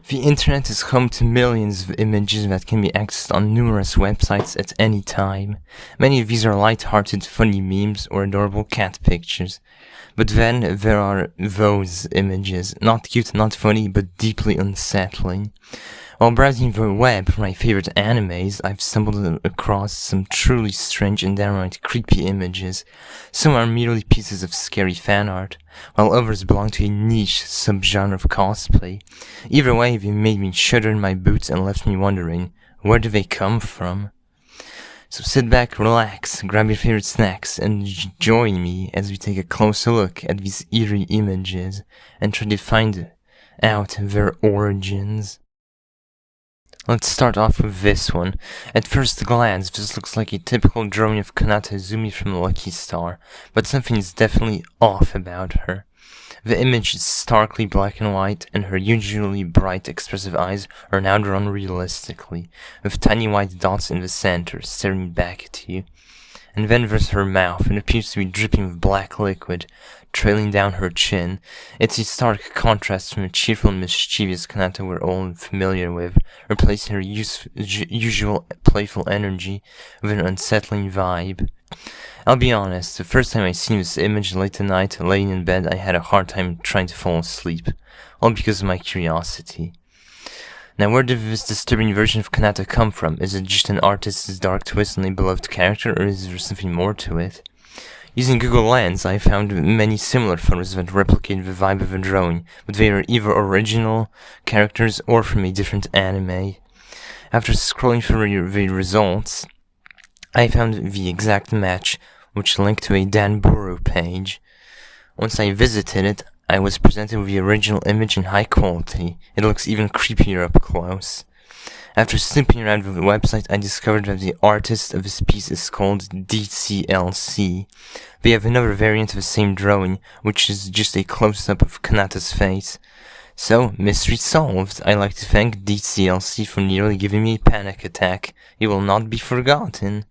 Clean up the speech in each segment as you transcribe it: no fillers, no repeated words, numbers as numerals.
The internet is home to millions of images that can be accessed on numerous websites at any time. Many of these are light-hearted, funny memes or adorable cat pictures. But then there are those images, not cute, not funny, but deeply unsettling. While browsing the web for my favorite animes, I've stumbled across some truly strange and downright creepy images. Some are merely pieces of scary fan art, while others belong to a niche subgenre of cosplay. Either way, they made me shudder in my boots and left me wondering, where do they come from? So sit back, relax, grab your favorite snacks, and join me as we take a closer look at these eerie images and try to find out their origins. Let's start off with this one. At first glance, this looks like a typical drawing of Konata Izumi from Luckystar, but something is definitely off about her. The image is starkly black and white, and her usually bright, expressive eyes are now drawn realistically, with tiny white dots in the center, staring back at you. And then there's her mouth, and appears to be dripping with black liquid, trailing down her chin. It's a stark contrast from the cheerful and mischievous Konata we're all familiar with, replacing her usual playful energy with an unsettling vibe. I'll be honest, the first time I seen this image late at night, laying in bed, I had a hard time trying to fall asleep, all because of my curiosity. Now, where did this disturbing version of Konata come from? Is it just an artist's dark twist on a beloved character, or is there something more to it? Using Google Lens, I found many similar photos that replicate the vibe of a drawing, but they are either original characters or from a different anime. After scrolling through the results, I found the exact match, which linked to a Danburu page. Once I visited it, I was presented with the original image in high quality. It looks even creepier up close. After snooping around the website, I discovered that the artist of this piece is called DCLC. They have another variant of the same drawing, which is just a close-up of Konata's face. So, mystery solved. I'd like to thank DCLC for nearly giving me a panic attack. It will not be forgotten.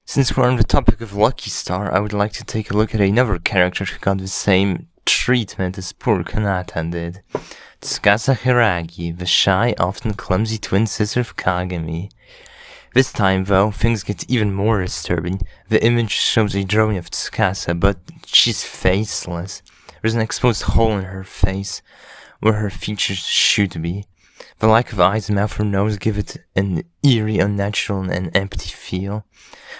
Since we're on the topic of Luckystar, I would like to take a look at another character who got the same treatment as poor Konata did. Tsukasa Hiragi, the shy, often clumsy twin sister of Kagami. This time, though, things get even more disturbing. The image shows a drawing of Tsukasa, but she's faceless. There's an exposed hole in her face, where her features should be. The lack of eyes, mouth, or nose give it an eerie, unnatural, and empty feel.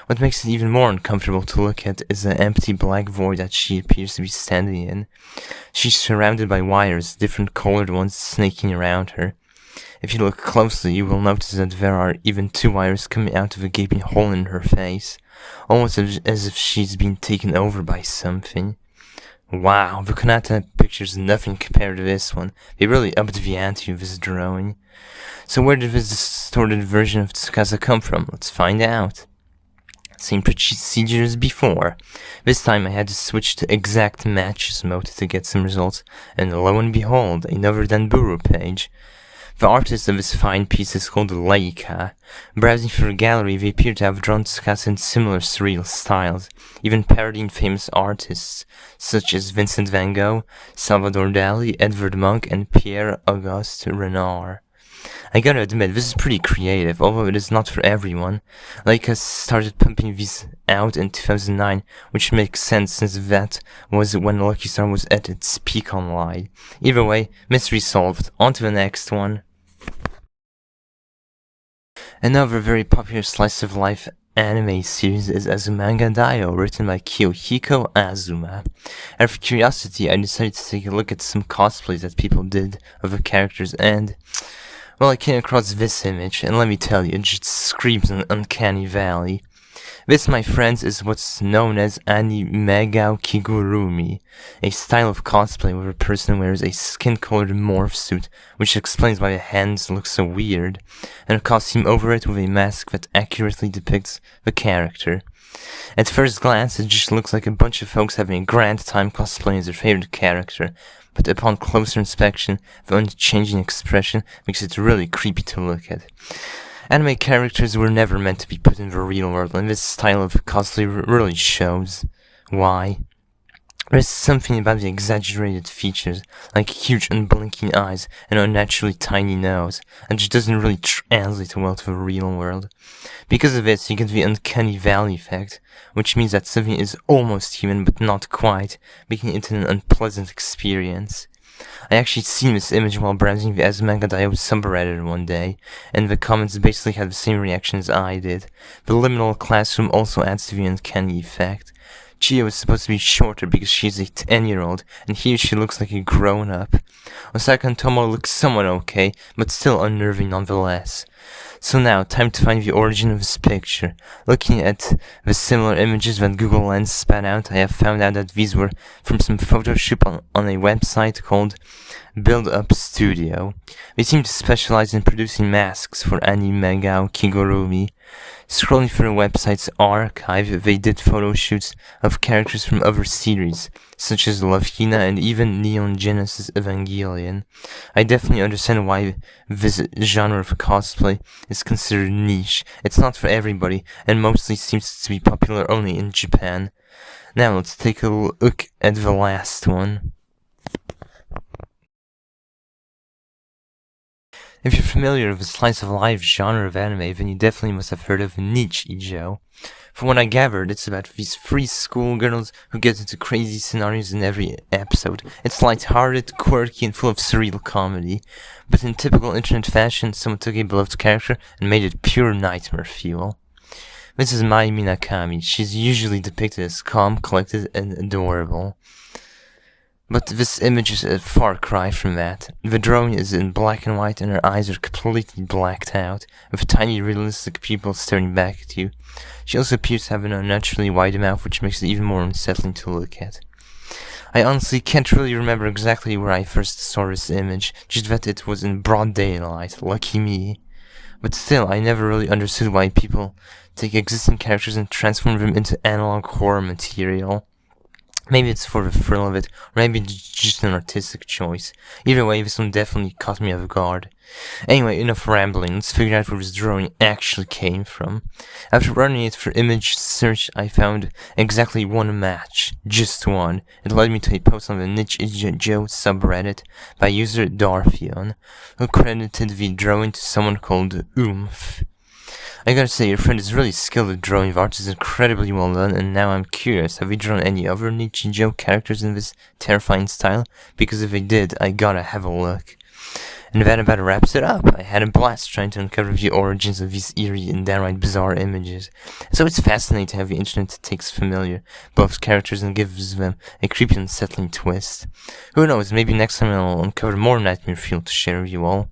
What makes it even more uncomfortable to look at is the empty black void that she appears to be standing in. She's surrounded by wires, different colored ones snaking around her. If you look closely, you will notice that there are even two wires coming out of a gaping hole in her face, almost as if she's been taken over by something. Wow, the Konata picture's nothing compared to this one. They really upped the ante with this drawing. So where did this distorted version of Tsukasa come from? Let's find out. Same procedure as before. This time I had to switch to exact matches mode to get some results, and lo and behold, another Danburu page. The artist of this fine piece is called Leica. Browsing through the gallery, they appear to have drawn Tsukasa in similar surreal styles, even parodying famous artists such as Vincent van Gogh, Salvador Dali, Edvard Munch, and Pierre-Auguste Renoir. I gotta admit, this is pretty creative, although it is not for everyone. Leica started pumping these out in 2009, which makes sense since that was when Luckystar was at its peak online. Either way, mystery solved. On to the next one. Another very popular slice-of-life anime series is Azumangadaioh, written by Kiyohiko Azuma. Out of curiosity, I decided to take a look at some cosplays that people did of the characters, and well, I came across this image, and let me tell you, it just screams an Uncanny Valley. This, my friends, is what's known as animegao kigurumi, a style of cosplay where a person wears a skin-colored morph suit, which explains why the hands look so weird, and a costume over it with a mask that accurately depicts the character. At first glance, it just looks like a bunch of folks having a grand time cosplaying as their favorite character, but upon closer inspection, the unchanging expression makes it really creepy to look at. Anime characters were never meant to be put in the real world, and this style of cosplay really shows why. There's something about the exaggerated features, like huge unblinking eyes and an unnaturally tiny nose, that just doesn't really translate well to the real world. Because of this, you get the uncanny valley effect, which means that something is almost human but not quite, making it an unpleasant experience. I actually seen this image while browsing the azumangadaioh subreddit one day, and the comments basically had the same reaction as I did. The liminal classroom also adds to the uncanny effect. Chio is supposed to be shorter because she's a 10-year-old, and here she looks like a grown-up. Osaka and Tomo look somewhat okay, but still unnerving nonetheless. So now, time to find the origin of this picture. Looking at the similar images that Google Lens spat out, I have found out that these were from some Photoshop on a website called Build Up Studio. They seem to specialize in producing masks for anime, manga, kigurumi. Scrolling through the website's archive, they did photo shoots of characters from other series, such as Love Hina and even Neon Genesis Evangelion. I definitely understand why this genre of cosplay is considered niche. It's not for everybody, and mostly seems to be popular only in Japan. Now let's take a look at the last one. If you're familiar with the slice of life genre of anime, then you definitely must have heard of Nichijou. From what I gathered, it's about these three schoolgirls who get into crazy scenarios in every episode. It's light-hearted, quirky, and full of surreal comedy. But in typical internet fashion, someone took a beloved character and made it pure nightmare fuel. This is Mai Minakami. She's usually depicted as calm, collected, and adorable. But this image is a far cry from that. The drawing is in black and white and her eyes are completely blacked out, with tiny realistic pupils staring back at you. She also appears to have an unnaturally wide mouth, which makes it even more unsettling to look at. I honestly can't really remember exactly where I first saw this image, just that it was in broad daylight, lucky me. But still, I never really understood why people take existing characters and transform them into analog horror material. Maybe it's for the thrill of it, or maybe it's just an artistic choice. Either way, this one definitely caught me off guard. Anyway, enough rambling, let's figure out where this drawing actually came from. After running it for image search, I found exactly one match. Just one. It led me to a post on the Nichijou subreddit by user Darfion, who credited the drawing to someone called Oomph. I gotta say, your friend is really skilled at drawing. The art is incredibly well done, and now I'm curious, have we drawn any other Nichijou characters in this terrifying style? Because if they did, I gotta have a look. And that about wraps it up. I had a blast trying to uncover the origins of these eerie and downright bizarre images. So it's fascinating how the internet takes familiar beloved characters and gives them a creepy and unsettling twist. Who knows, maybe next time I'll uncover more nightmare fuel to share with you all.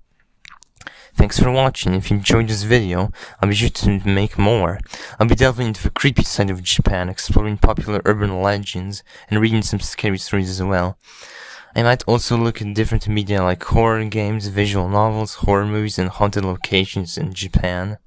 Thanks for watching. If you enjoyed this video, I'll be sure to make more. I'll be delving into the creepy side of Japan, exploring popular urban legends, and reading some scary stories as well. I might also look at different media like horror games, visual novels, horror movies, and haunted locations in Japan.